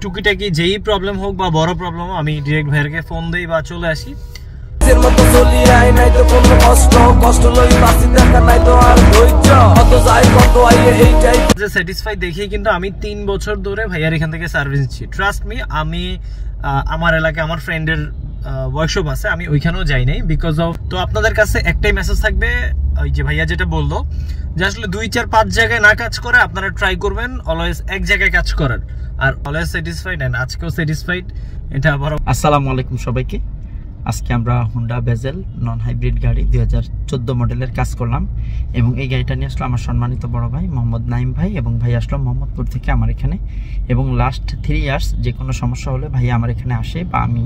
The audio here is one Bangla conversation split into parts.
টুকিটাকি যেই প্রবলেম হোক বা বড় প্রবলেম হোক আমি ডিরেক্ট ভাইয়ারকে ফোন দেই বা চলে আসি। স্যাটিসফাই দেখেই কিন্তু আমি 3 বছর ধরে ভাইয়ার এখান থেকে সার্ভিস নিচ্ছি। ট্রাস্ট মি, আমি আমার এলাকায় আমার ফ্রেন্ডের ওয়ার্কশপ আছে, আমি ওইখানেও যাই নাই বিকজ অফ। তো আপনাদের কাছে একটাই মেসেজ থাকবে, ওই যে ভাইয়া যেটা বললো যে আসলে 2, 4, 5 জায়গায় না কাজ করে আপনারা ট্রাই করবেন অলওয়েজ এক জায়গায় কাজ করার, আর অলওয়েজ স্যাটিসফাইড এন্ড আজকেও স্যাটিসফাইড। এটা আবার আসসালামু আলাইকুম সবাইকে। আজকে আমরা হুন্ডা বেজেল নন হাইব্রিড গাড়ি 2014 মডেলের কাজ করলাম এবং এই গাড়িটা নিয়ে আসলো আমার সম্মানিত বড় ভাই মোহাম্মদ নাইম ভাই, এবং ভাই আসলো মোহাম্মদপুর থেকে আমার এখানে। এবং লাস্ট 3 ইয়ার্স যে কোনো সমস্যা হলে ভাই আমার এখানে আসে বা আমি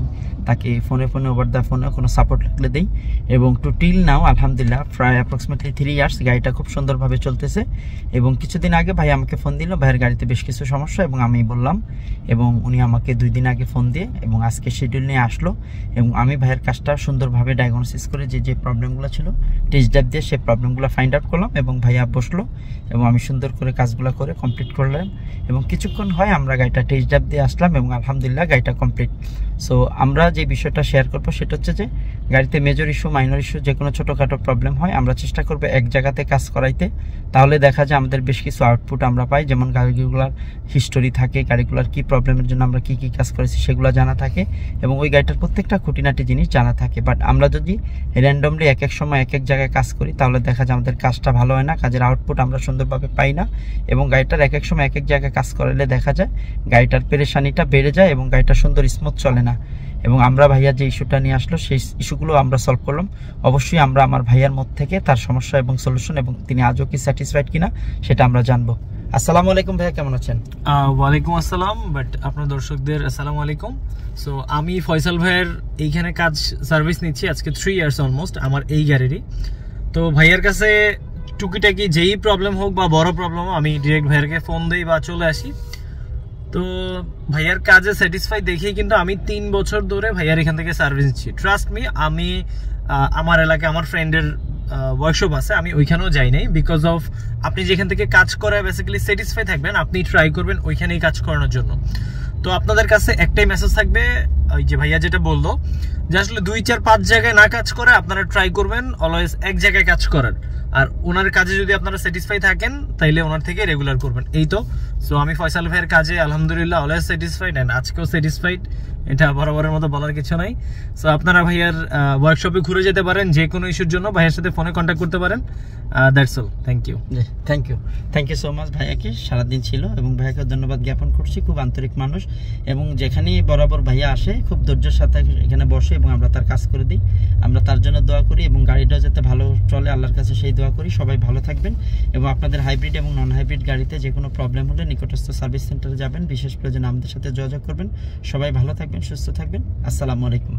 তাকে ফোনে ওভার দ্য ফোনে কোনো সাপোর্ট লাগলে দিই। এবং টু টিল নাও আলহামদুলিল্লাহ প্রায় অ্যাপ্রক্সিমেটলি 3 ইয়ার্স গাড়িটা খুব সুন্দরভাবে চলতেছে। এবং কিছুদিন আগে ভাই আমাকে ফোন দিল, ভাইয়ের গাড়িতে বেশ কিছু সমস্যা এবং আমি বললাম, এবং উনি আমাকে 2 দিন আগে ফোন দিয়ে এবং আজকে শিডিউল নিয়ে আসলো এবং আমি ভাইয়ের কাজটা সুন্দরভাবে ডায়াগনোসিস করে যে প্রবলেমগুলো ছিল টেস্ট ড্রাইভ দিয়ে সেই প্রবলেমগুলো ফাইন্ড আউট করলাম এবং ভাইয়া বসলো এবং আমি সুন্দর করে কাজগুলো করে কমপ্লিট করলাম। এবং কিছুক্ষণ হয় আমরা গাড়িটা টেস্ট ড্রাইভ দিয়ে আসলাম এবং আলহামদুলিল্লাহ গাড়িটা কমপ্লিট। সো আমরা যে বিষয়টা শেয়ার করবো সেটা হচ্ছে যে গাড়িতে মেজর ইস্যু মাইনর ইস্যু যে কোনো ছোটোখাটো প্রবলেম হয় আমরা চেষ্টা করবো এক জায়গাতে কাজ করাইতে, তাহলে দেখা যায় আমাদের বেশ কিছু আউটপুট আমরা পাই, যেমন গাড়িগুলোর হিস্টোরি থাকে, গাড়িগুলোর কী প্রবলেমের জন্য আমরা কী কাজ করেছি সেগুলো জানা থাকে এবং ওই গাড়িটার প্রত্যেকটা খুঁটিনাটি জিনিস জানা থাকে। বাট আমরা যদি র্যান্ডমলি এক সময় এক জায়গায় কাজ করি তাহলে দেখা যায় আমাদের কাজটা ভালো হয় না, কাজের আউটপুট আমরা সুন্দরভাবে পাই না এবং গাড়িটার এক সময় এক জায়গায় কাজ করলে দেখা যায় গাড়িটার পেরেশানিটা বেড়ে যায় এবং গাড়িটা সুন্দর স্মুথ চলে না। এবং আমরা ভাইয়া যে ইস্যুটা নিয়ে আসলো সেই ইস্যুগুলো আমরা সলভ করলাম। অবশ্যই আমরা আমার ভাইয়ার মত থেকে তার সমস্যা এবং সলিউশন এবং তিনি আজও কি স্যাটিসফাইড কিনা সেটা আমরা জানবো। আসসালামু আলাইকুম ভাইয়া, কেমন আছেন? ওয়ালাইকুম আসসালাম, বাট আপনার দর্শকদের আসসালামু আলাইকুম। সো আমি ফয়সাল ভাইয়ের এইখানে কাজ সার্ভিস নিচ্ছি আজকে 3 ইয়ার্স অলমোস্ট আমার এই গাড়িরই। তো ভাইয়ার কাছে টুকিটাকি যেই প্রবলেম হোক বা বড় প্রবলেম হোক আমি ডিরেক্ট ভাইয়ারকে ফোন দেই বা চলে আসি। তো ভাইয়ার কাজে স্যাটিসফাই দেখেই কিন্তু আমি 3 বছর ধরে ভাইয়ার এখান থেকে সার্ভিস নিচ্ছি। ট্রাস্ট মি, আমি আমার এলাকায় আমার ফ্রেন্ডের ওয়ার্কশপ আছে, আমি ওইখানেও যাই নাই বিকজ অফ আপনি যেখান থেকে কাজ করে বেসিক্যালি স্যাটিসফাই থাকবেন, আপনি ট্রাই করবেন ওইখানেই কাজ করানোর জন্য। তো আপনাদের কাছে একটাই মেসেজ থাকবে, ওই যে ভাইয়া যেটা বললো যে আসলে 2, 4, 5 জায়গায় না কাজ করে আপনারা ট্রাই করবেন অলওয়েজ এক জায়গায় কাজ করার, আর ওনার কাজে যদি আপনারা স্যাটিসফাই থাকেন তাইলে ওনার থেকে রেগুলার করবেন, এই তো। সো আমি ফয়সাল ভাইয়ের কাজে আলহামদুলিল্লাহ অলওয়েজ স্যাটিসফাইড এন্ড আজকেও স্যাটিসফাইড, এটা বরাবরের মতো বলার কিছু নাই। সো আপনারা ভাইয়ার ওয়ার্কশপে ঘুরে যেতে পারেন, যে কোনো ইস্যুর জন্য ভাইয়ের সাথে ফোনে কন্ট্যাক্ট করতে পারেন। That's all, thank you so much ভাইয়াকে সারাদিন ছিল এবং ভাইয়াকে ধন্যবাদ জ্ঞাপন করছি, খুব আন্তরিক মানুষ এবং যেখানেই বরাবর ভাইয়া আসে খুব ধৈর্যের সাথে এখানে বসে এবং আমরা তার কাজ করে দিই। আমরা তার জন্য দোয়া করি এবং গাড়িটাও যাতে ভালো চলে আল্লাহর কাছে সেই দোয়া করি। সবাই ভালো থাকবেন এবং আপনাদের হাইব্রিড এবং নন হাইব্রিড গাড়িতে যে কোনো প্রবলেম হলে নিকটস্থ সার্ভিস সেন্টারে যাবেন, বিশেষ প্রয়োজনে আমাদের সাথে যোগাযোগ করবেন। সবাই ভালো থাকবেন, সুস্থ থাকবেন। আসসালামু আলাইকুম।